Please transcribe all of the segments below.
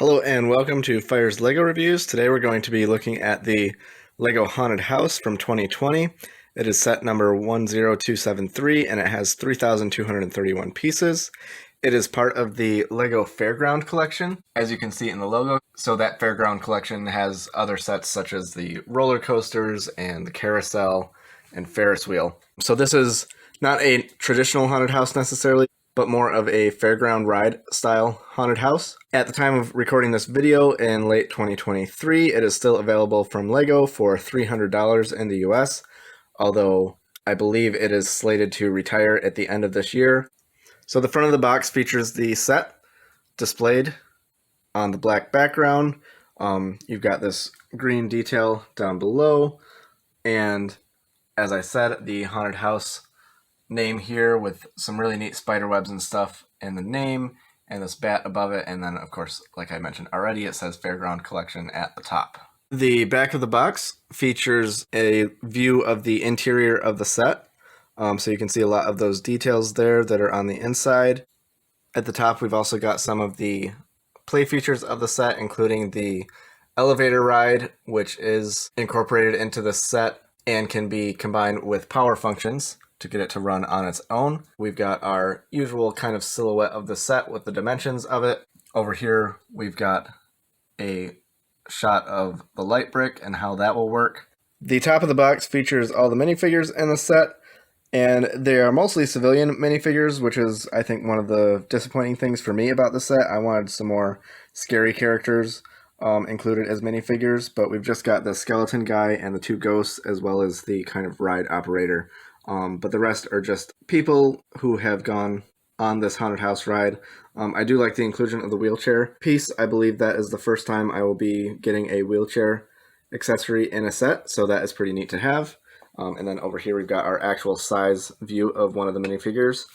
Hello and welcome to Phyre's LEGO Reviews. Today we're going to be looking at the LEGO Haunted House from 2020. It is set number 10273 and it has 3,231 pieces. It is part of the LEGO Fairground Collection, as you can see in the logo. So that Fairground Collection has other sets such as the roller coasters and the carousel and Ferris wheel. So this is not a traditional haunted house necessarily, but more of a fairground ride style haunted house. At the time of recording this video in late 2023, it is still available from LEGO for $300 in the US, although I believe it is slated to retire at the end of this year. So the front of the box features the set displayed on the black background. You've got this green detail down below, and as I said, the haunted house name here with some really neat spider webs and stuff in the name, and this bat above it, and then of course, like I mentioned already, it says Fairground Collection at the top. The back of the box features a view of the interior of the set, so you can see a lot of those details there that are on the inside. At the top we've also got some of the play features of the set, including the elevator ride, which is incorporated into the set and can be combined with power functions to get it to run on its own. We've got our usual kind of silhouette of the set with the dimensions of it. Over here, we've got a shot of the light brick and how that will work. The top of the box features all the minifigures in the set, and they are mostly civilian minifigures, which is, I think, one of the disappointing things for me about the set. I wanted some more scary characters included as minifigures, but we've just got the skeleton guy and the two ghosts, as well as the kind of ride operator. But the rest are just people who have gone on this haunted house ride. I do like the inclusion of the wheelchair piece. I believe that is the first time I will be getting a wheelchair accessory in a set, so that is pretty neat to have. And then over here we've got our actual size view of one of the minifigures,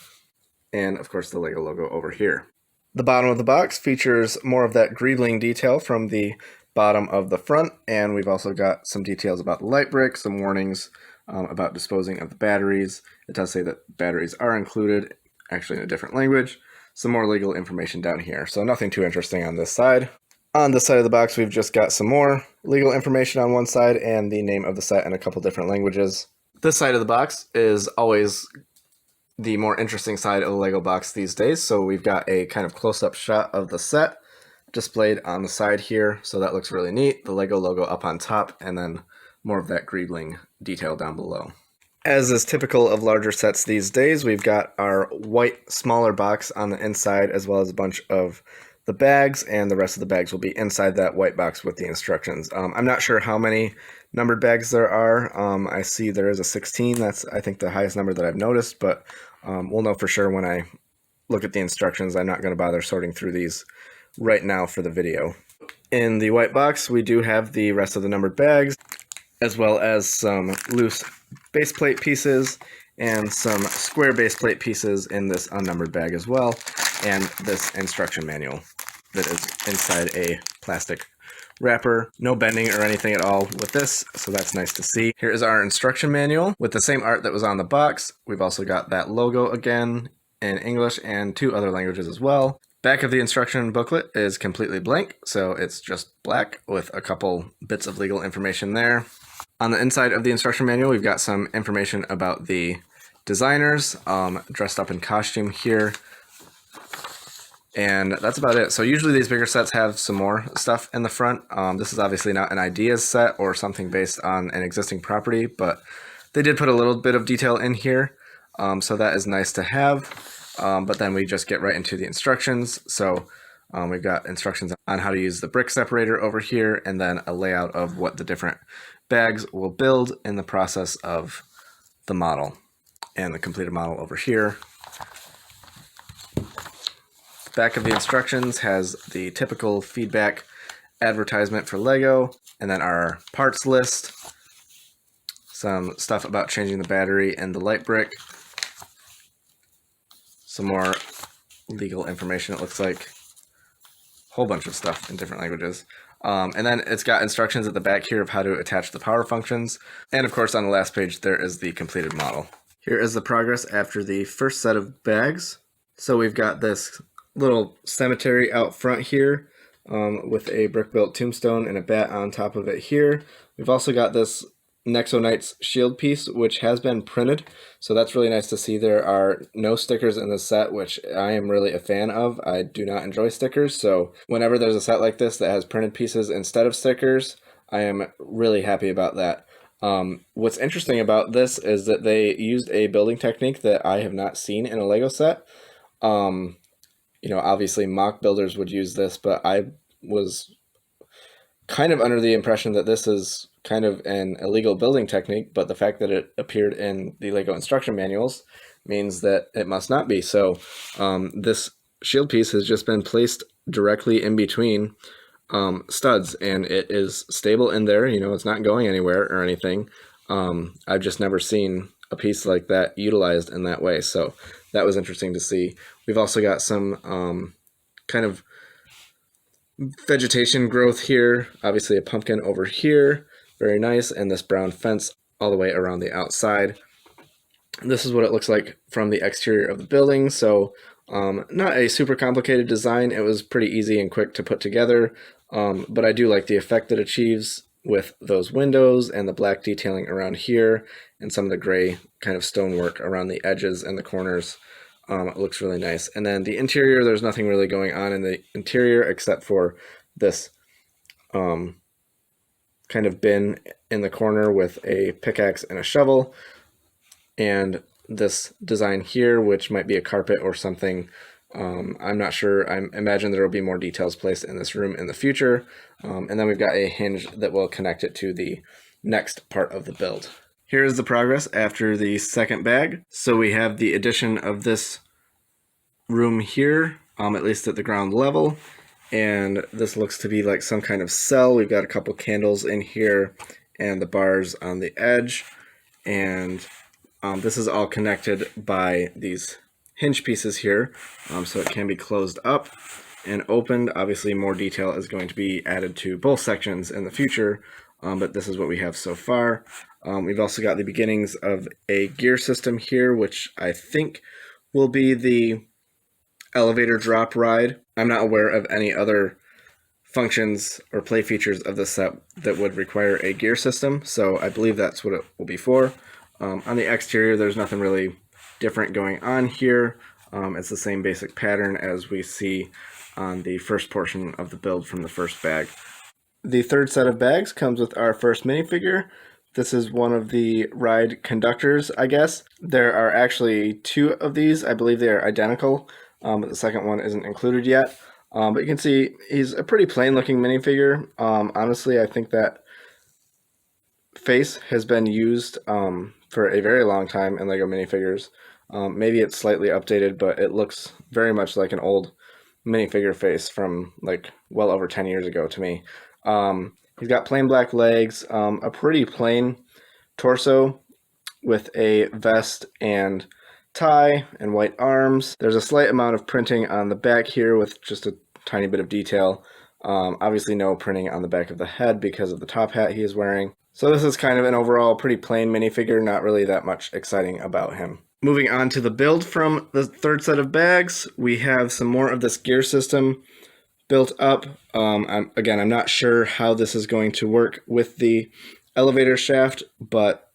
and of course the LEGO logo over here. The bottom of the box features more of that greedling detail from the bottom of the front, and we've also got some details about the light brick, some warnings about disposing of the batteries. It does say that batteries are included, actually in a different language. Some more legal information down here, so nothing too interesting on this side. On this side of the box, we've just got some more legal information on one side and the name of the set in a couple different languages. This side of the box is always the more interesting side of the LEGO box these days, so we've got a kind of close-up shot of the set displayed on the side here, so that looks really neat. The LEGO logo up on top, and then more of that greedling detail down below. As is typical of larger sets these days, we've got our white smaller box on the inside, as well as a bunch of the bags, and the rest of the bags will be inside that white box with the instructions. I'm not sure how many numbered bags there are. I see there is a 16. That's, I think, the highest number that I've noticed, but we'll know for sure when I look at the instructions. I'm not going to bother sorting through these right now for the video. In the white box, we do have the rest of the numbered bags, as well as some loose base plate pieces and some square base plate pieces in this unnumbered bag as well, and this instruction manual that is inside a plastic wrapper. No bending or anything at all with this, so that's nice to see. Here is our instruction manual with the same art that was on the box. We've also got that logo again in English and 2 other languages as well. Back of the instruction booklet is completely blank, so it's just black with a couple bits of legal information there. On the inside of the instruction manual, we've got some information about the designers dressed up in costume here. And that's about it. So usually these bigger sets have some more stuff in the front. This is obviously not an ideas set or something based on an existing property, but they did put a little bit of detail in here. So that is nice to have. But then we just get right into the instructions. So we've got instructions on how to use the brick separator over here, and then a layout of what the different bags will build in the process of the model, and the completed model over here. Back of the instructions has the typical feedback advertisement for LEGO, and then our parts list, some stuff about changing the battery and the light brick, some more legal information, it looks like, a whole bunch of stuff in different languages. And then it's got instructions at the back here of how to attach the power functions. And of course, on the last page, there is the completed model. Here is the progress after the first set of bags. So we've got this little cemetery out front here with a brick-built tombstone and a bat on top of it here. We've also got this Nexo Knights shield piece, which has been printed, so that's really nice to see. There are no stickers in this set, which I am really a fan of. I do not enjoy stickers, so whenever there's a set like this that has printed pieces instead of stickers, I am really happy about that. What's interesting about this is that they used a building technique that I have not seen in a Lego set. Obviously mock builders would use this, but I was kind of under the impression that this is kind of an illegal building technique, but the fact that it appeared in the Lego instruction manuals means that it must not be. So this shield piece has just been placed directly in between studs, and it is stable in there. It's not going anywhere or anything. I've just never seen a piece like that utilized in that way, so that was interesting to see. We've also got some kind of vegetation growth here, obviously a pumpkin over here, very nice, and this brown fence all the way around the outside. This is what it looks like from the exterior of the building. So not a super complicated design. It was pretty easy and quick to put together, but I do like the effect it achieves with those windows and the black detailing around here and some of the gray kind of stonework around the edges and the corners. It looks really nice. And then the interior, there's nothing really going on in the interior except for this kind of bin in the corner with a pickaxe and a shovel, and this design here, which might be a carpet or something. I'm not sure. I imagine there will be more details placed in this room in the future. And then we've got a hinge that will connect it to the next part of the build. Here's the progress after the second bag. So we have the addition of this room here, at least at the ground level. And this looks to be like some kind of cell. We've got a couple candles in here and the bars on the edge. And this is all connected by these hinge pieces here, so it can be closed up and opened. Obviously, more detail is going to be added to both sections in the future, but this is what we have so far. We've also got the beginnings of a gear system here, which I think will be the elevator drop ride. I'm not aware of any other functions or play features of this set that would require a gear system, so I believe that's what it will be for. On the exterior, there's nothing really different going on here. It's the same basic pattern as we see on the first portion of the build from the first bag. The third set of bags comes with our first minifigure. This is one of the ride conductors, I guess. There are actually two of these. I believe they are identical, but the second one isn't included yet. But you can see he's a pretty plain looking minifigure. Honestly, I think that face has been used for a very long time in LEGO minifigures. Maybe it's slightly updated, but it looks very much like an old minifigure face from like well over 10 years ago to me. He's got plain black legs, a pretty plain torso with a vest and tie and white arms. There's a slight amount of printing on the back here with just a tiny bit of detail. Obviously no printing on the back of the head because of the top hat he is wearing. So this is kind of an overall pretty plain minifigure, not really that much exciting about him. Moving on to the build from the third set of bags, we have some more of this gear system built up. I'm not sure how this is going to work with the elevator shaft, but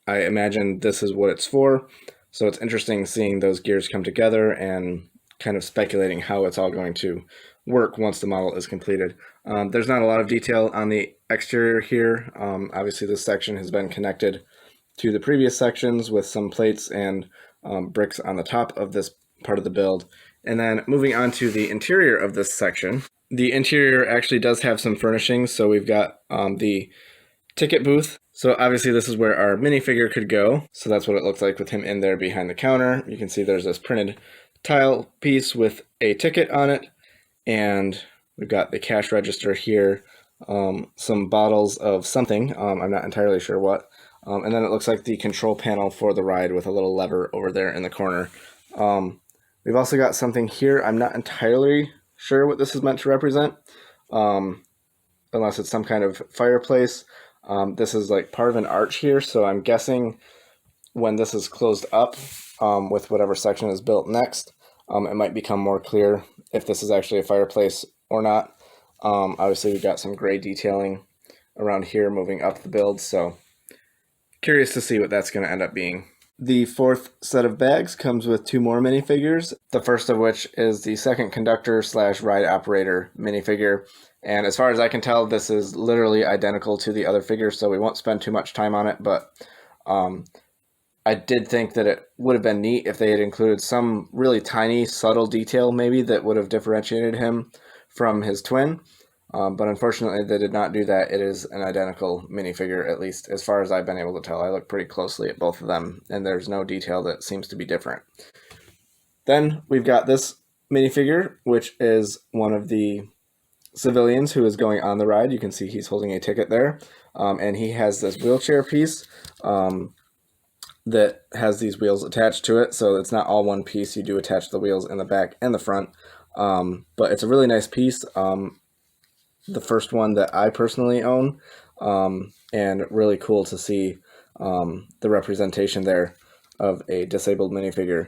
I imagine this is what it's for. So it's interesting seeing those gears come together and kind of speculating how it's all going to work once the model is completed. There's not a lot of detail on the exterior here. Obviously this section has been connected to the previous sections with some plates and bricks on the top of this part of the build. And then moving on to the interior of this section, the interior actually does have some furnishings. So we've got the ticket booth. So obviously this is where our minifigure could go. So that's what it looks like with him in there behind the counter. You can see there's this printed tile piece with a ticket on it. And we've got the cash register here, some bottles of something, I'm not entirely sure what. And then it looks like the control panel for the ride with a little lever over there in the corner. We've also got something here. I'm not entirely sure what this is meant to represent, unless it's some kind of fireplace. This is like part of an arch here, so I'm guessing when this is closed up with whatever section is built next, it might become more clear if this is actually a fireplace or not. Obviously, we've got some gray detailing around here moving up the build, so curious to see what that's going to end up being. The fourth set of bags comes with 2 more minifigures, the first of which is the second conductor / ride operator minifigure. And as far as I can tell, this is literally identical to the other figures, so we won't spend too much time on it, but I did think that it would have been neat if they had included some really tiny, subtle detail maybe that would have differentiated him from his twin. But unfortunately, they did not do that. It is an identical minifigure, at least as far as I've been able to tell. I looked pretty closely at both of them, and there's no detail that seems to be different. Then we've got this minifigure, which is one of the civilians who is going on the ride. You can see he's holding a ticket there, and he has this wheelchair piece that has these wheels attached to it, so it's not all one piece. You do attach the wheels in the back and the front, but it's a really nice piece. The first one that I personally own, and really cool to see the representation there of a disabled minifigure,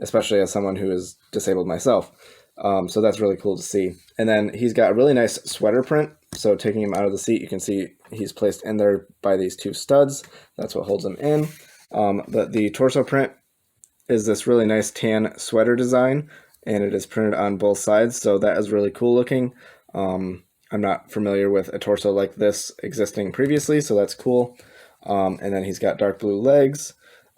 especially as someone who is disabled myself. So that's really cool to see. And then he's got a really nice sweater print. So taking him out of the seat, you can see he's placed in there by these 2 studs. That's what holds him in. But the torso print is this really nice tan sweater design, and it is printed on both sides. So that is really cool looking. I'm not familiar with a torso like this existing previously, so that's cool. And then he's got dark blue legs,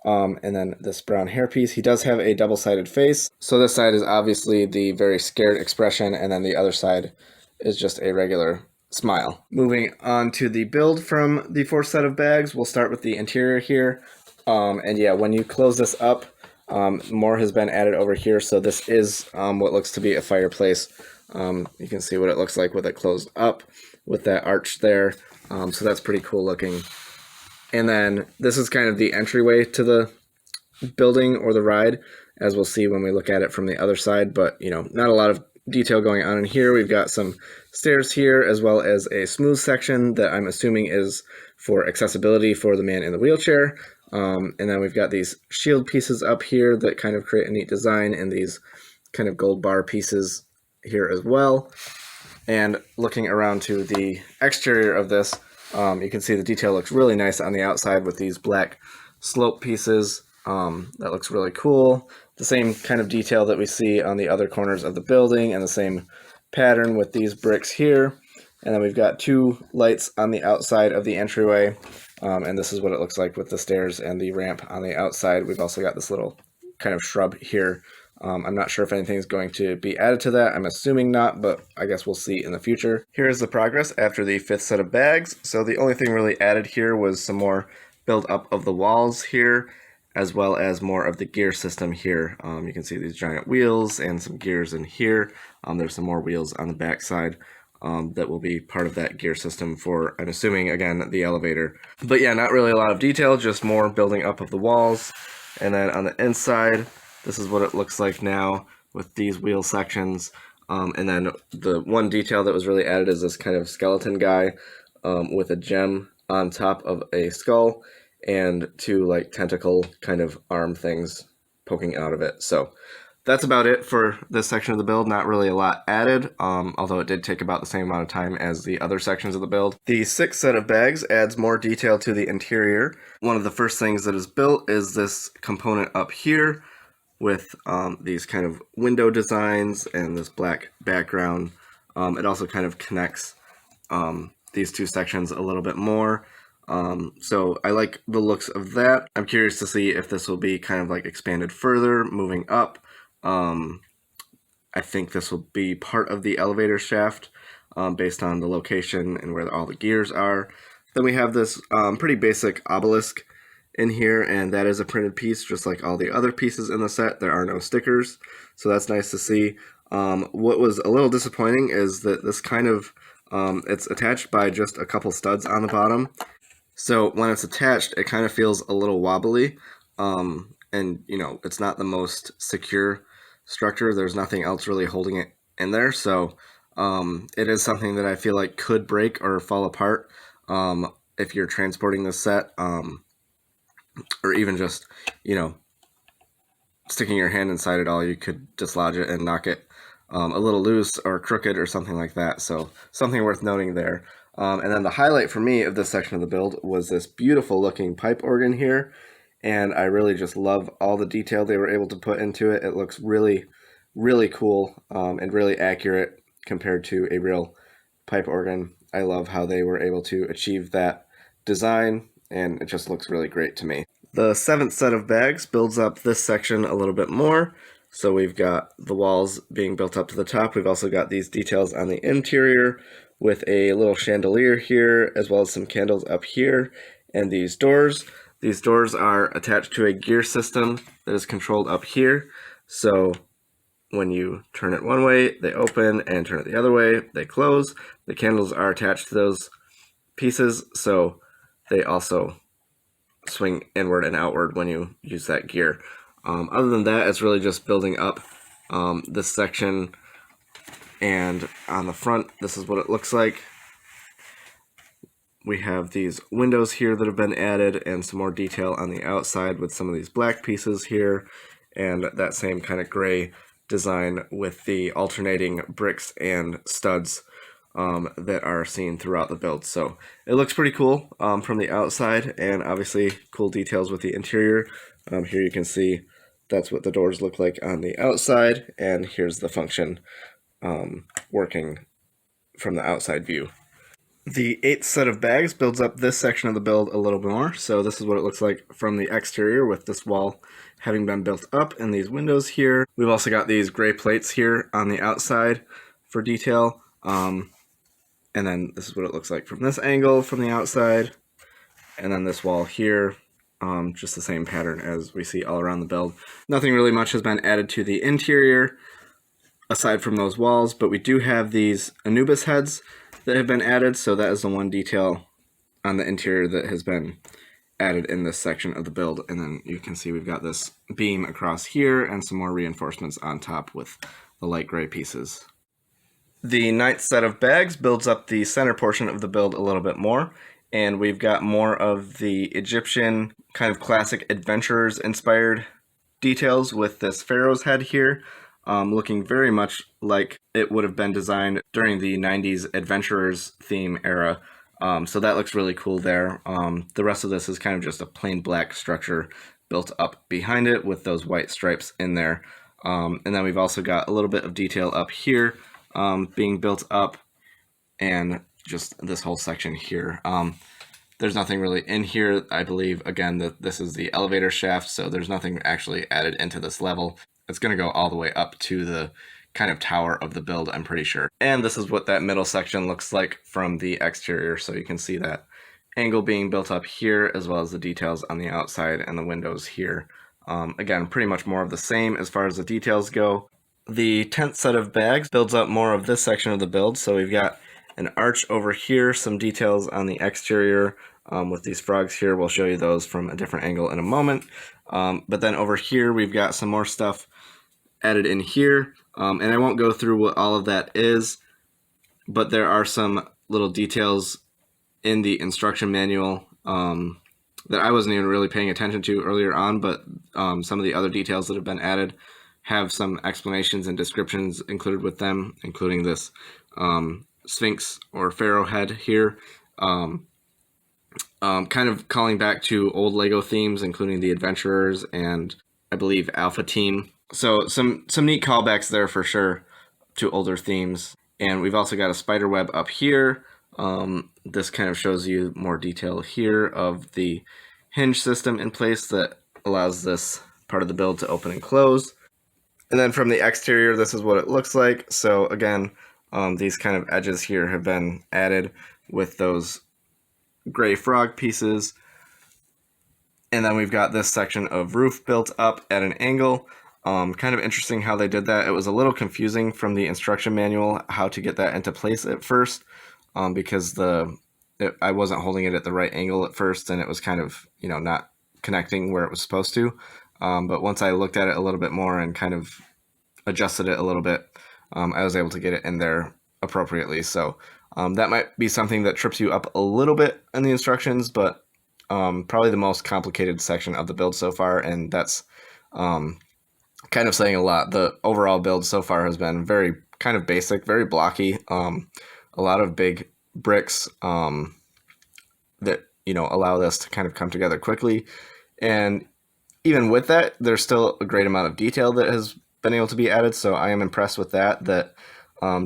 and then this brown hairpiece. He does have a double-sided face. So this side is obviously the very scared expression, and then the other side is just a regular smile. Moving on to the build from the 4th set of bags, we'll start with the interior here. And yeah, when you close this up, more has been added over here. So this is what looks to be a fireplace. You can see what it looks like with it closed up with that arch there. So that's pretty cool looking. And then this is kind of the entryway to the building or the ride, as we'll see when we look at it from the other side. But, you know, not a lot of detail going on in here. We've got some stairs here, as well as a smooth section that I'm assuming is for accessibility for the man in the wheelchair. And then we've got these shield pieces up here that kind of create a neat design, and these kind of gold bar pieces here as well. And looking around to the exterior of this, you can see the detail looks really nice on the outside with these black slope pieces. That looks really cool. The same kind of detail that we see on the other corners of the building, and the same pattern with these bricks here. And then we've got 2 lights on the outside of the entryway, and this is what it looks like with the stairs and the ramp on the outside. We've also got this little kind of shrub here. I'm not sure if anything is going to be added to that. I'm assuming not, but I guess we'll see in the future. Here is the progress after the 5th set of bags. So the only thing really added here was some more build up of the walls here, as well as more of the gear system here. You can see these giant wheels and some gears in here. There's some more wheels on the back side that will be part of that gear system for, I'm assuming, again, the elevator. But yeah, not really a lot of detail, just more building up of the walls. And then on the inside, this is what it looks like now with these wheel sections. And then the one detail that was really added is this kind of skeleton guy with a gem on top of a skull and 2 like tentacle kind of arm things poking out of it. So that's about it for this section of the build. Not really a lot added, although it did take about the same amount of time as the other sections of the build. The 6th set of bags adds more detail to the interior. One of the first things that is built is this component up here with these kind of window designs and this black background. It also kind of connects these 2 sections a little bit more. So I like the looks of that. I'm curious to see if this will be kind of like expanded further, moving up. I think this will be part of the elevator shaft based on the location and where all the gears are. Then we have this pretty basic obelisk in here, and that is a printed piece just like all the other pieces in the set. There are no stickers, so that's nice to see. What was a little disappointing is that this kind of it's attached by just a couple studs on the bottom, so when it's attached it kind of feels a little wobbly, and you know, it's not the most secure structure. There's nothing else really holding it in there, so it is something that I feel like could break or fall apart if you're transporting this set, or even just, you know, sticking your hand inside it all. You could dislodge it and knock it a little loose or crooked or something like that. So something worth noting there. And then the highlight for me of this section of the build was this beautiful looking pipe organ here. And I really just love all the detail they were able to put into it. It looks really, really cool and really accurate compared to a real pipe organ. I love how they were able to achieve that design, and it just looks really great to me. The seventh set of bags builds up this section a little bit more. So we've got the walls being built up to the top. We've also got these details on the interior with a little chandelier here, as well as some candles up here, and these doors. These doors are attached to a gear system that is controlled up here. So when you turn it one way, they open, and turn it the other way, they close. The candles are attached to those pieces, so they also swing inward and outward when you use that gear. Other than that, it's really just building up this section, and on the front, this is what it looks like. We have these windows here that have been added and some more detail on the outside with some of these black pieces here and that same kind of gray design with the alternating bricks and studs that are seen throughout the build. So it looks pretty cool from the outside, and obviously cool details with the interior. Here you can see that's what the doors look like on the outside, and here's the function working from the outside view. The eighth set of bags builds up this section of the build a little more. So this is what it looks like from the exterior with this wall having been built up and these windows here. We've also got these gray plates here on the outside for detail. And then this is what it looks like from this angle from the outside. And then this wall here, just the same pattern as we see all around the build. Nothing really much has been added to the interior aside from those walls, but we do have these Anubis heads that have been added, so that is the one detail on the interior that has been added in this section of the build. And then you can see we've got this beam across here and some more reinforcements on top with the light gray pieces. The ninth set of bags builds up the center portion of the build a little bit more, and we've got more of the Egyptian kind of classic adventurers inspired details with this pharaoh's head here. Looking very much like it would have been designed during the 90s adventurers theme era. So that looks really cool there. The rest of this is kind of just a plain black structure built up behind it with those white stripes in there. And then we've also got a little bit of detail up here being built up, and just this whole section here. There's nothing really in here. I believe, again, that this is the elevator shaft, so there's nothing actually added into this level. It's going to go all the way up to the kind of tower of the build, I'm pretty sure. And this is what that middle section looks like from the exterior, so you can see that angle being built up here, as well as the details on the outside and the windows here. Again, pretty much more of the same as far as the details go. The 10th set of bags builds up more of this section of the build, so we've got an arch over here, some details on the exterior with these frogs here. We'll show you those from a different angle in a moment. But then over here, we've got some more stuff added in here. And I won't go through what all of that is, but there are some little details in the instruction manual that I wasn't even really paying attention to earlier on, but some of the other details that have been added have some explanations and descriptions included with them, including this Sphinx or Pharaoh head here. Kind of calling back to old Lego themes, including the Adventurers and I believe Alpha Team. So some neat callbacks there for sure to older themes. And we've also got a spider web up here. This kind of shows you more detail here of the hinge system in place that allows this part of the build to open and close. And then from the exterior, this is what it looks like. So again, these kind of edges here have been added with those gray frog pieces. And then we've got this section of roof built up at an angle. Kind of interesting how they did that. It was a little confusing from the instruction manual how to get that into place at first, because I wasn't holding it at the right angle at first, and it was kind of, not connecting where it was supposed to. But once I looked at it a little bit more and kind of adjusted it a little bit, I was able to get it in there appropriately. So that might be something that trips you up a little bit in the instructions, but probably the most complicated section of the build so far, and that's kind of saying a lot. The overall build so far has been very kind of basic, very blocky. A lot of big bricks that allow this to kind of come together quickly. And even with that, there's still a great amount of detail that has been able to be added. So I am impressed with that. That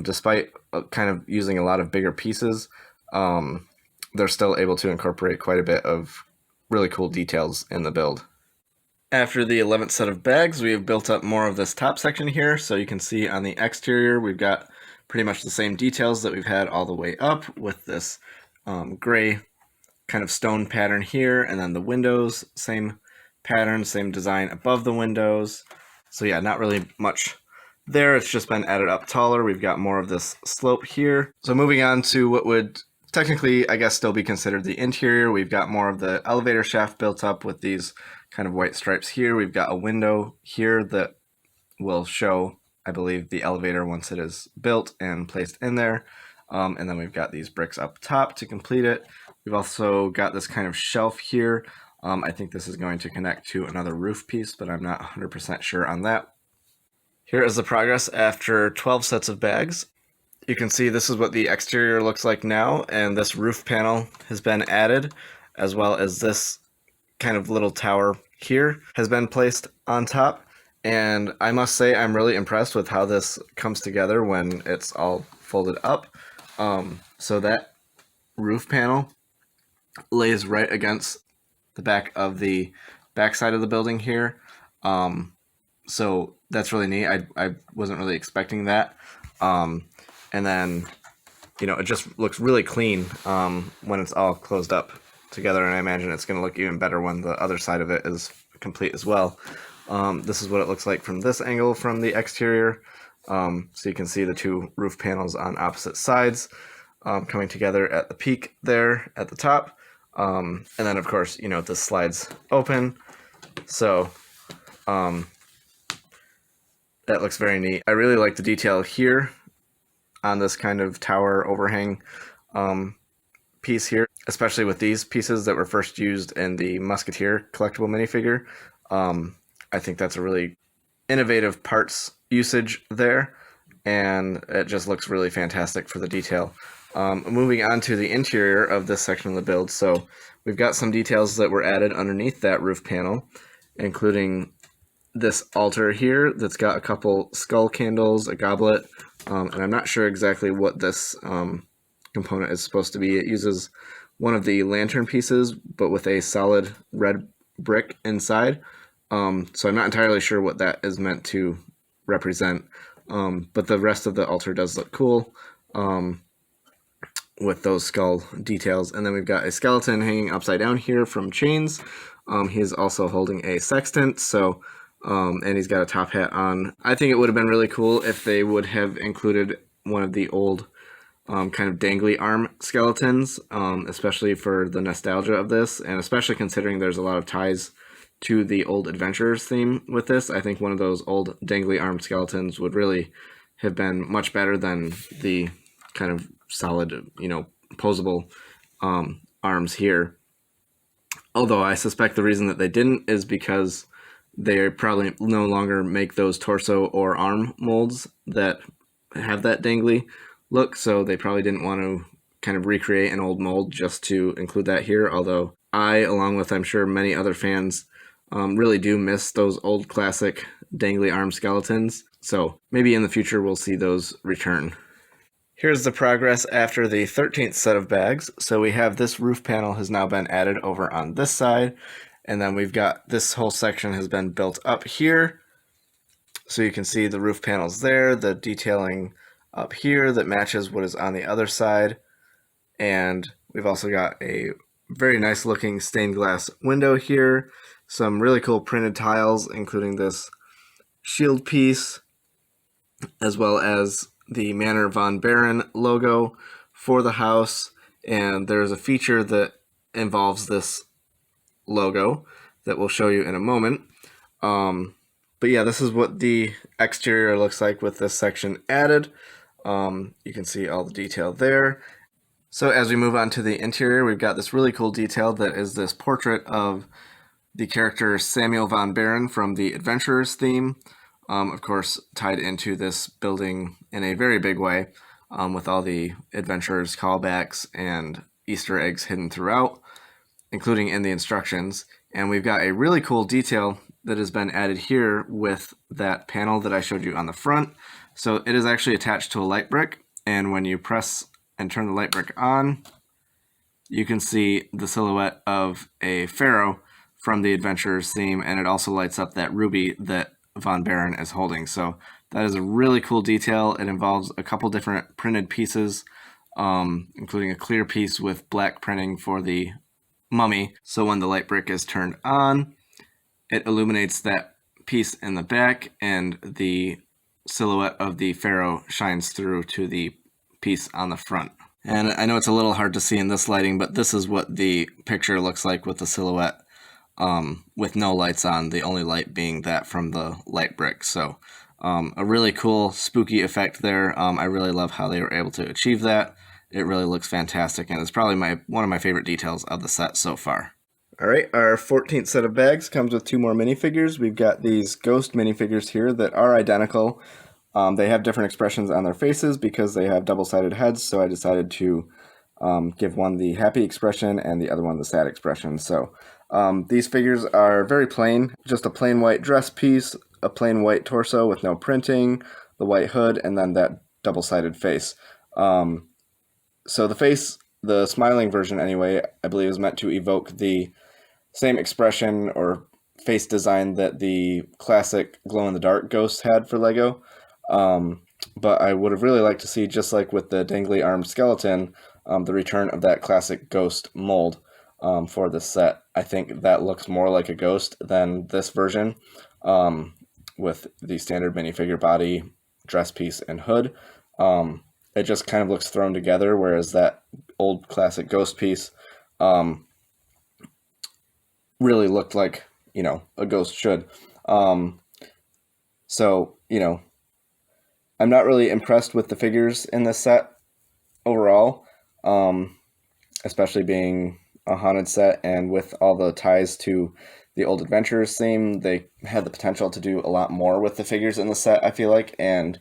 despite kind of using a lot of bigger pieces, they're still able to incorporate quite a bit of really cool details in the build. After the 11th set of bags, we have built up more of this top section here. So you can see on the exterior, we've got pretty much the same details that we've had all the way up with this gray kind of stone pattern here. And then the windows, same pattern, same design above the windows. So yeah, not really much there. It's just been added up taller. We've got more of this slope here. So moving on to what would technically, I guess, still be considered the interior. We've got more of the elevator shaft built up with these kind of white stripes here. We've got a window here that will show, I believe, the elevator once it is built and placed in there. And then we've got these bricks up top to complete it. We've also got this kind of shelf here. I think this is going to connect to another roof piece, but I'm not 100% sure on that. Here is the progress after 12 sets of bags. You can see this is what the exterior looks like now, and this roof panel has been added, as well as this kind of little tower here has been placed on top. And I must say I'm really impressed with how this comes together when it's all folded up. So that roof panel lays right against the back of the backside of the building here. So that's really neat. I wasn't really expecting that. And then, it just looks really clean when it's all closed up together, and I imagine it's going to look even better when the other side of it is complete as well. This is what it looks like from this angle from the exterior. So you can see the two roof panels on opposite sides coming together at the peak there at the top. And then, of course, this slides open. So that looks very neat. I really like the detail here on this kind of tower overhang piece here, especially with these pieces that were first used in the Musketeer collectible minifigure. I think that's a really innovative parts usage there, and it just looks really fantastic for the detail. Moving on to the interior of this section of the build, so we've got some details that were added underneath that roof panel, including this altar here that's got a couple skull candles, a goblet, and I'm not sure exactly what this component is supposed to be. It uses one of the lantern pieces, but with a solid red brick inside. So I'm not entirely sure what that is meant to represent, but the rest of the altar does look cool with those skull details. And then we've got a skeleton hanging upside down here from chains. He's also holding a sextant, so and he's got a top hat on. I think it would have been really cool if they would have included one of the old kind of dangly arm skeletons, especially for the nostalgia of this, and especially considering there's a lot of ties to the old Adventurers theme with this. I think one of those old dangly arm skeletons would really have been much better than the kind of solid, posable arms here. Although I suspect the reason that they didn't is because they probably no longer make those torso or arm molds that have that dangly look, so they probably didn't want to kind of recreate an old mold just to include that here. Although I, along with I'm sure many other fans, really do miss those old classic dangly arm skeletons. So maybe in the future we'll see those return. Here's the progress after the 13th set of bags. So we have this roof panel has now been added over on this side. And then we've got this whole section has been built up here. So you can see the roof panels there, the detailing up here that matches what is on the other side. And we've also got a very nice looking stained glass window here. Some really cool printed tiles, including this shield piece, as well as the Manor von Baron logo for the house. And there's a feature that involves this logo that we'll show you in a moment. But yeah, this is what the exterior looks like with this section added. You can see all the detail there. So as we move on to the interior, we've got this really cool detail that is this portrait of the character Samuel von Baron from the Adventurers theme. of course, tied into this building in a very big way, with all the adventurers' callbacks and Easter eggs hidden throughout, including in the instructions. And we've got a really cool detail that has been added here with that panel that I showed you on the front. So it is actually attached to a light brick, and when you press and turn the light brick on, you can see the silhouette of a pharaoh from the Adventurers theme, and it also lights up that ruby that Von Baron is holding. So that is a really cool detail. It involves a couple different printed pieces, including a clear piece with black printing for the mummy. So when the light brick is turned on, it illuminates that piece in the back, and the silhouette of the pharaoh shines through to the piece on the front. And I know it's a little hard to see in this lighting, but this is what the picture looks like with the silhouette, with no lights on, the only light being that from the light brick. So a really cool spooky effect there. I really love how they were able to achieve that. It really looks fantastic, and it's probably one of my favorite details of the set so far. All right, our 14th set of bags comes with 2 more minifigures. We've got these ghost minifigures here that are identical. They have different expressions on their faces because they have double-sided heads, so I decided to give one the happy expression and the other one the sad expression. So these figures are very plain, just a plain white dress piece, a plain white torso with no printing, the white hood, and then that double-sided face. So the face, the smiling version anyway, I believe is meant to evoke the same expression or face design that the classic glow-in-the-dark ghosts had for LEGO. But I would have really liked to see, just like with the dangly armed skeleton, the return of that classic ghost mold for this set. I think that looks more like a ghost than this version, with the standard minifigure body, dress piece, and hood. It just kind of looks thrown together, whereas that old classic ghost piece really looked like, a ghost should. So, I'm not really impressed with the figures in this set overall, especially being a haunted set, and with all the ties to the old Adventurers theme, they had the potential to do a lot more with the figures in the set, I feel like, and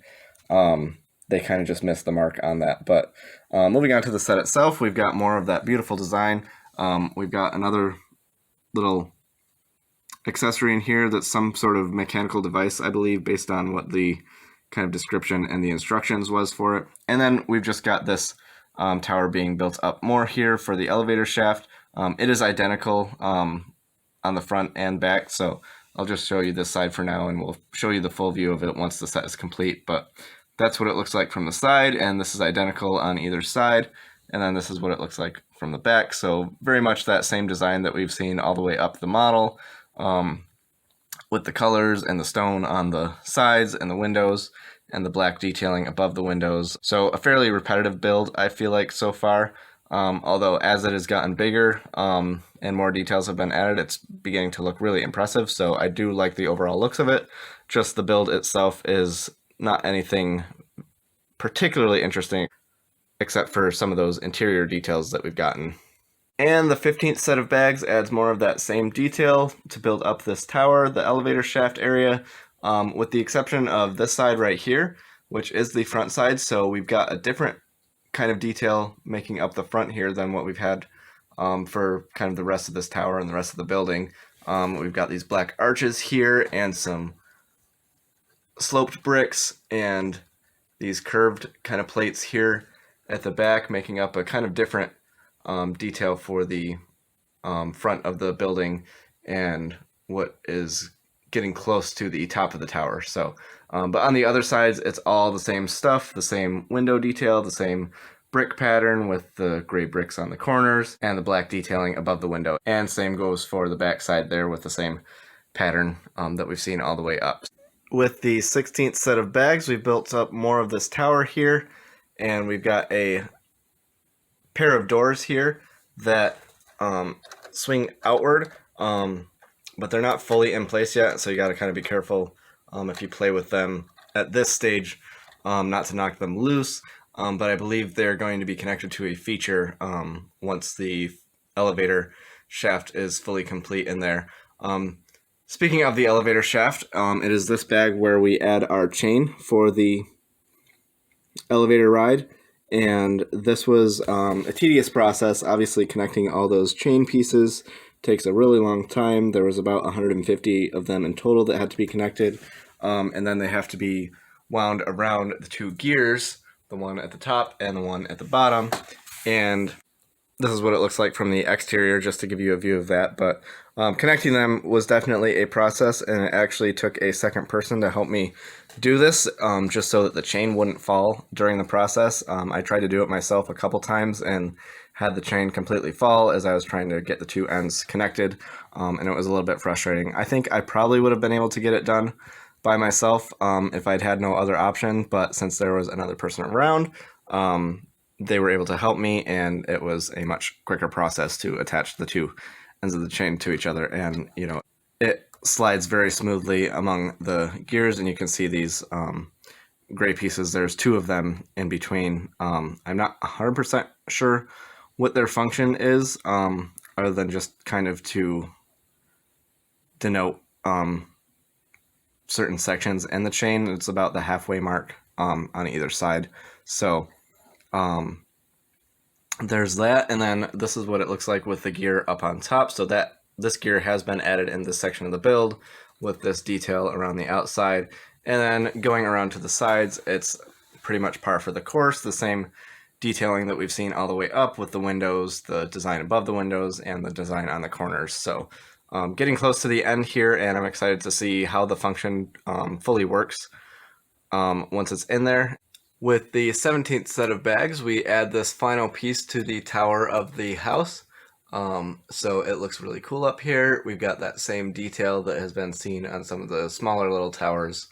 they kind of just missed the mark on that. But moving on to the set itself, we've got more of that beautiful design. We've got another little accessory in here that's some sort of mechanical device, I believe, based on what the kind of description and the instructions was for it. And then we've just got this tower being built up more here for the elevator shaft. It is identical on the front and back, so I'll just show you this side for now, and we'll show you the full view of it once the set is complete. But that's what it looks like from the side, and this is identical on either side. And then this is what it looks like from the back. So very much that same design that we've seen all the way up the model, with the colors and the stone on the sides and the windows and the black detailing above the windows. So a fairly repetitive build, I feel like, so far. Although as it has gotten bigger and more details have been added, it's beginning to look really impressive. So I do like the overall looks of it. Just the build itself is not anything particularly interesting, except for some of those interior details that we've gotten. And the 15th set of bags adds more of that same detail to build up this tower, the elevator shaft area, with the exception of this side right here, which is the front side. So we've got a different kind of detail making up the front here than what we've had for kind of the rest of this tower and the rest of the building. We've got these black arches here and some sloped bricks and these curved kind of plates here at the back, making up a kind of different detail for the front of the building and what is getting close to the top of the tower. So, but on the other sides, it's all the same stuff, the same window detail, the same brick pattern with the gray bricks on the corners and the black detailing above the window. And same goes for the back side there with the same pattern that we've seen all the way up. With the 16th set of bags, we've built up more of this tower here, and we've got a pair of doors here that swing outward, but they're not fully in place yet, so you got to kind of be careful if you play with them at this stage, not to knock them loose. But I believe they're going to be connected to a feature once the elevator shaft is fully complete in there. Speaking of the elevator shaft, it is this bag where we add our chain for the elevator ride. And this was a tedious process. Obviously, connecting all those chain pieces takes a really long time. There was about 150 of them in total that had to be connected. And then they have to be wound around the two gears, the one at the top and the one at the bottom. And this is what it looks like from the exterior, just to give you a view of that. But connecting them was definitely a process, and it actually took a second person to help me do this, just so that the chain wouldn't fall during the process. I tried to do it myself a couple times and had the chain completely fall as I was trying to get the two ends connected, and it was a little bit frustrating. I think I probably would have been able to get it done by myself if I'd had no other option, but since there was another person around, they were able to help me, and it was a much quicker process to attach the two ends of the chain to each other. And it slides very smoothly among the gears, and you can see these gray pieces. There's two of them in between. I'm not 100% sure what their function is, other than just kind of to denote certain sections in the chain. It's about the halfway mark on either side. So there's that, and then this is what it looks like with the gear up on top. So that this gear has been added in this section of the build with this detail around the outside, and then going around to the sides, it's pretty much par for the course. The same detailing that we've seen all the way up with the windows, the design above the windows, and the design on the corners. So getting close to the end here, and I'm excited to see how the function fully works once it's in there. With the 17th set of bags, we add this final piece to the tower of the house. So it looks really cool up here. We've got that same detail that has been seen on some of the smaller little towers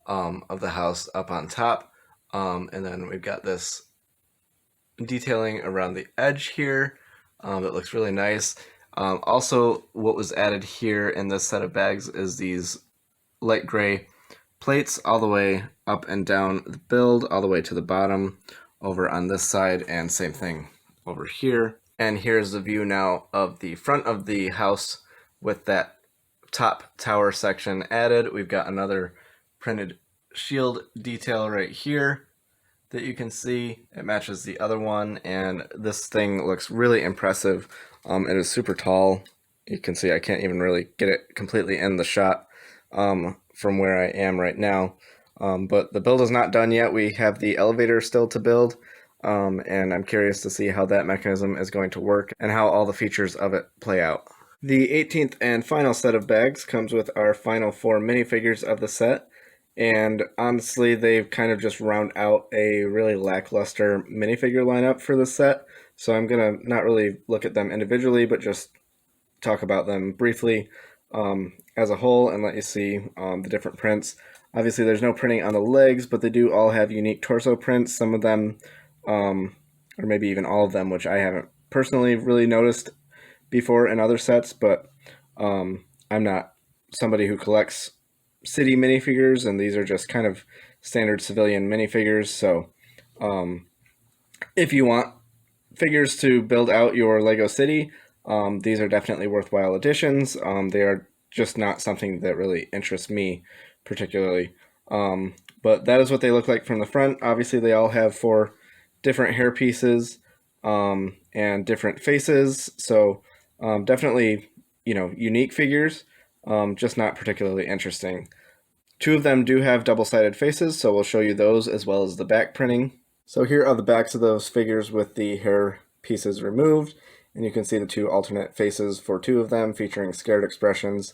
of the house up on top. And then we've got this detailing around the edge here that looks really nice. Also, what was added here in this set of bags is these light gray plates all the way up and down the build, all the way to the bottom over on this side, and same thing over here. And here's the view now of the front of the house with that top tower section added. We've got another printed shield detail right here that you can see. It matches the other one, and this thing looks really impressive. It is super tall. You can see I can't even really get it completely in the shot from where I am right now. But the build is not done yet. We have the elevator still to build, and I'm curious to see how that mechanism is going to work and how all the features of it play out. The 18th and final set of bags comes with our final 4 minifigures of the set, and honestly, they've kind of just round out a really lackluster minifigure lineup for the set, so I'm gonna not really look at them individually, but just talk about them briefly as a whole and let you see the different prints. Obviously, there's no printing on the legs, but they do all have unique torso prints. Some of them, or maybe even all of them, which I haven't personally really noticed before in other sets, but I'm not somebody who collects city minifigures, and these are just kind of standard civilian minifigures. So if you want figures to build out your Lego city, these are definitely worthwhile additions. They are just not something that really interests me particularly. But that is what they look like from the front. Obviously, they all have 4 different hair pieces and different faces. So definitely, unique figures, just not particularly interesting. 2 of them do have double-sided faces, so we'll show you those as well as the back printing. So here are the backs of those figures with the hair pieces removed, and you can see the 2 alternate faces for 2 of them featuring scared expressions,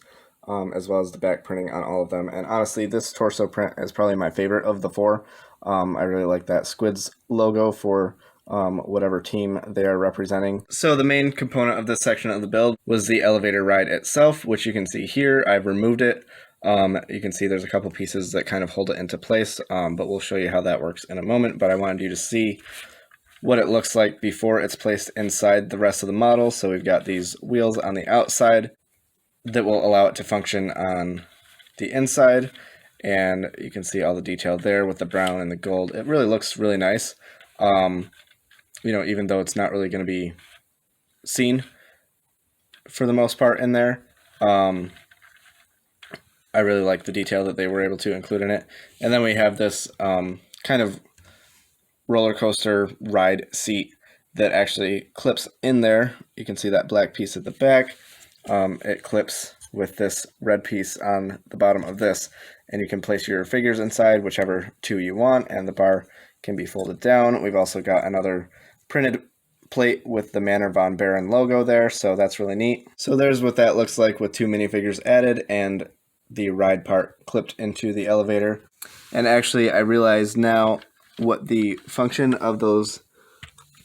as well as the back printing on all of them. And honestly, this torso print is probably my favorite of the 4. I really like that Squids logo for whatever team they are representing. So the main component of this section of the build was the elevator ride itself, which you can see here. I've removed it. You can see there's a couple pieces that kind of hold it into place, but we'll show you how that works in a moment. But I wanted you to see what it looks like before it's placed inside the rest of the model. So we've got these wheels on the outside that will allow it to function on the inside, and you can see all the detail there with the brown and the gold. It really looks really nice, even though it's not really going to be seen for the most part in there. I really like the detail that they were able to include in it. And then we have this kind of roller coaster ride seat that actually clips in there. You can see that black piece at the back. It clips with this red piece on the bottom of this, and you can place your figures inside, whichever two you want, and the bar can be folded down. We've also got another printed plate with the Manor von Baron logo there, so that's really neat. So there's what that looks like with two minifigures added and the ride part clipped into the elevator. And actually, I realize now what the function of those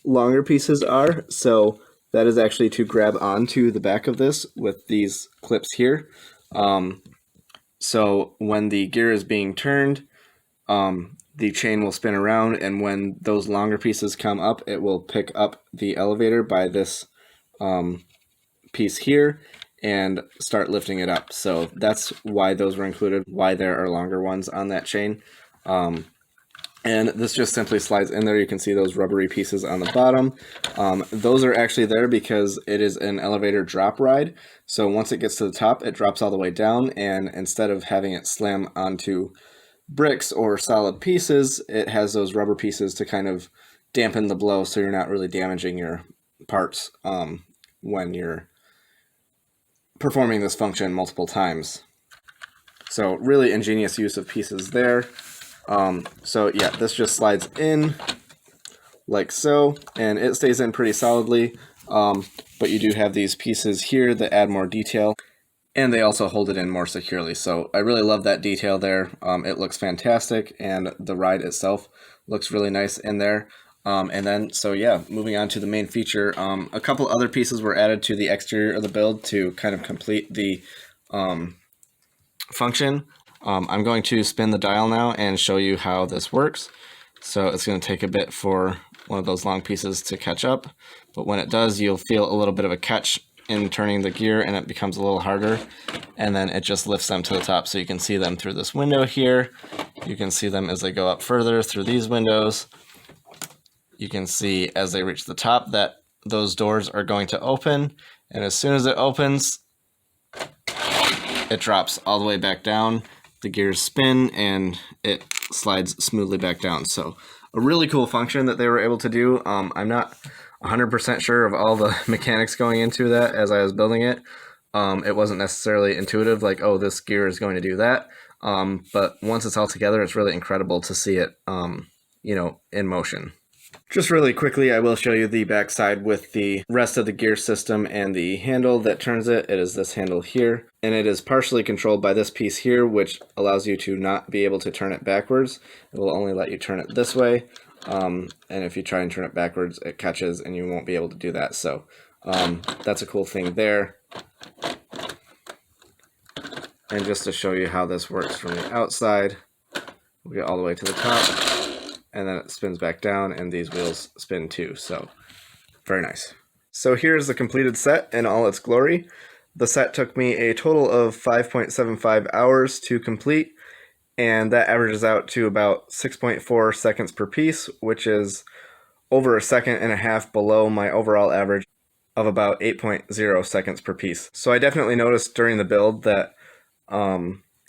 longer pieces are. So that is actually to grab onto the back of this with these clips here. So when the gear is being turned, the chain will spin around, and when those longer pieces come up, it will pick up the elevator by this piece here and start lifting it up. So that's why those were included, why there are longer ones on that chain. And this just simply slides in there. You can see those rubbery pieces on the bottom. Those are actually there because it is an elevator drop ride. So once it gets to the top, it drops all the way down, and instead of having it slam onto bricks or solid pieces, it has those rubber pieces to kind of dampen the blow so you're not really damaging your parts when you're performing this function multiple times. So really ingenious use of pieces there. So yeah, this just slides in like so, and it stays in pretty solidly, but you do have these pieces here that add more detail, and they also hold it in more securely. So I really love that detail there. It looks fantastic, and the ride itself looks really nice in there. And then, so yeah, moving on to the main feature, a couple other pieces were added to the exterior of the build to kind of complete the function. I'm going to spin the dial now and show you how this works. So it's going to take a bit for one of those long pieces to catch up, but when it does, you'll feel a little bit of a catch in turning the gear, and it becomes a little harder, and then it just lifts them to the top. So you can see them through this window here. You can see them as they go up further through these windows. You can see as they reach the top that those doors are going to open, and as soon as it opens, it drops all the way back down. The gears spin and it slides smoothly back down. So a really cool function that they were able to do. I'm not 100% sure of all the mechanics going into that as I was building it. It wasn't necessarily intuitive, like, oh, this gear is going to do that. But once it's all together, it's really incredible to see it, in motion. Just really quickly, I will show you the backside with the rest of the gear system and the handle that turns it. It is this handle here, and it is partially controlled by this piece here, which allows you to not be able to turn it backwards. It will only let you turn it this way, and if you try and turn it backwards, it catches and you won't be able to do that. So that's a cool thing there. And just to show you how this works from the outside, we'll get all the way to the top, and then it spins back down, and these wheels spin too, so very nice. So here's the completed set in all its glory. The set took me a total of 5.75 hours to complete, and that averages out to about 6.4 seconds per piece, which is over a second and a half below my overall average of about 8.0 seconds per piece. So I definitely noticed during the build that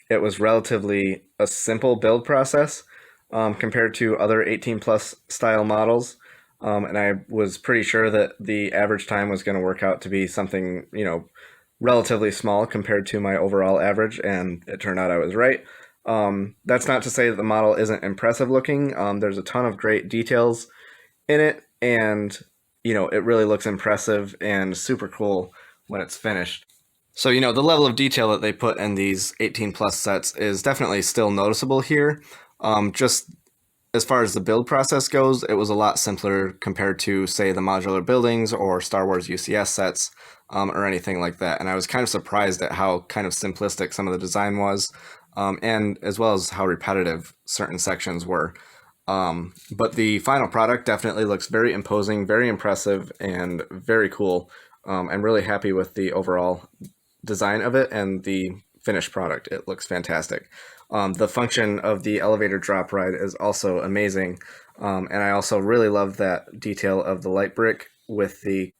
it was relatively a simple build process compared to other 18 plus style models. And I was pretty sure that the average time was going to work out to be something, relatively small compared to my overall average, and it turned out I was right. That's not to say that the model isn't impressive looking. There's a ton of great details in it, and it really looks impressive and super cool when it's finished. So, the level of detail that they put in these 18 plus sets is definitely still noticeable here. Just as far as the build process goes, it was a lot simpler compared to, say, the modular buildings or Star Wars UCS sets or anything like that. And I was kind of surprised at how kind of simplistic some of the design was, and as well as how repetitive certain sections were. But the final product definitely looks very imposing, very impressive, and very cool. I'm really happy with the overall design of it and the finished product. It looks fantastic. The function of the elevator drop ride is also amazing, and I also really love that detail of the light brick with the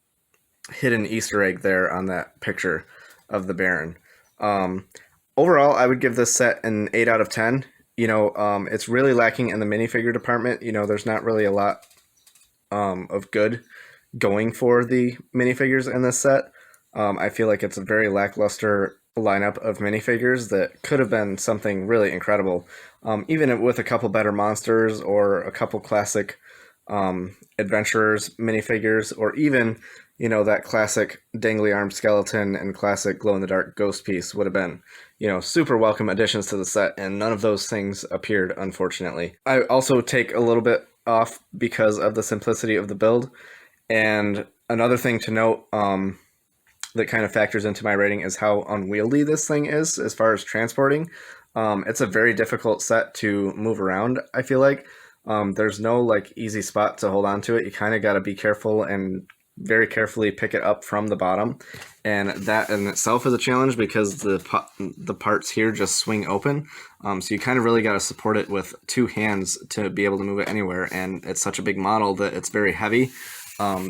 hidden Easter egg there on that picture of the Baron. Overall, I would give this set an 8 out of 10. It's really lacking in the minifigure department. There's not really a lot of good going for the minifigures in this set. I feel like it's a very lackluster lineup of minifigures that could have been something really incredible. Even with a couple better monsters or a couple classic adventurers minifigures, or even that classic dangly armed skeleton and classic glow in the dark ghost piece would have been super welcome additions to the set, and none of those things appeared, unfortunately. I also take a little bit off because of the simplicity of the build. And another thing to note that kind of factors into my rating is how unwieldy this thing is as far as transporting. It's a very difficult set to move around, I feel like. There's no like easy spot to hold on to it. You kind of got to be careful and very carefully pick it up from the bottom, and that in itself is a challenge because the parts here just swing open. So you kind of really got to support it with two hands to be able to move it anywhere, and it's such a big model that it's very heavy.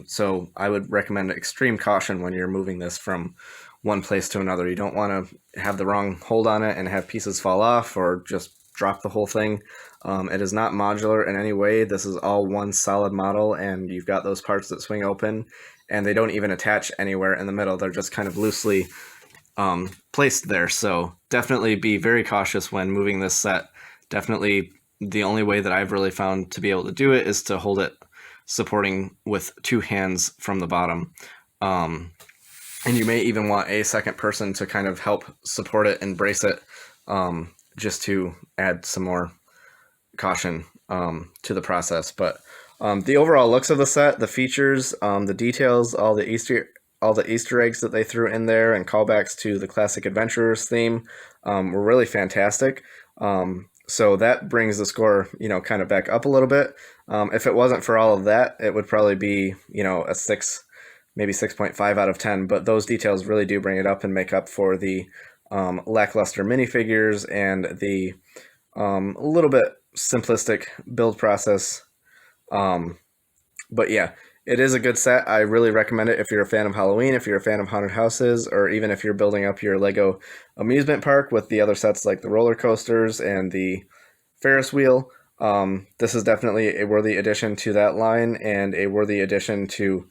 So I would recommend extreme caution when you're moving this from one place to another. You don't want to have the wrong hold on it and have pieces fall off or just drop the whole thing. It is not modular in any way. This is all one solid model, and you've got those parts that swing open, and they don't even attach anywhere in the middle. They're just kind of loosely placed there. So definitely be very cautious when moving this set. Definitely the only way that I've really found to be able to do it is to hold it supporting with two hands from the bottom. And you may even want a second person to kind of help support it and brace it, just to add some more caution to the process. But the overall looks of the set, the features, the details, all the Easter eggs that they threw in there and callbacks to the classic adventurers theme were really fantastic. So that brings the score, kind of back up a little bit. If it wasn't for all of that, it would probably be, a 6, maybe 6.5 out of 10. But those details really do bring it up and make up for the lackluster minifigures and the a little bit simplistic build process. But yeah, it is a good set. I really recommend it if you're a fan of Halloween, if you're a fan of haunted houses, or even if you're building up your Lego amusement park with the other sets like the roller coasters and the Ferris wheel. This is definitely a worthy addition to that line and a worthy addition to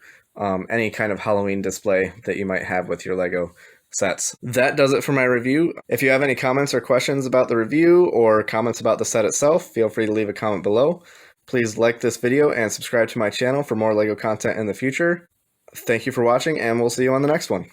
any kind of Halloween display that you might have with your Lego sets. That does it for my review. If you have any comments or questions about the review or comments about the set itself, feel free to leave a comment below. Please like this video and subscribe to my channel for more Lego content in the future. Thank you for watching, and we'll see you on the next one.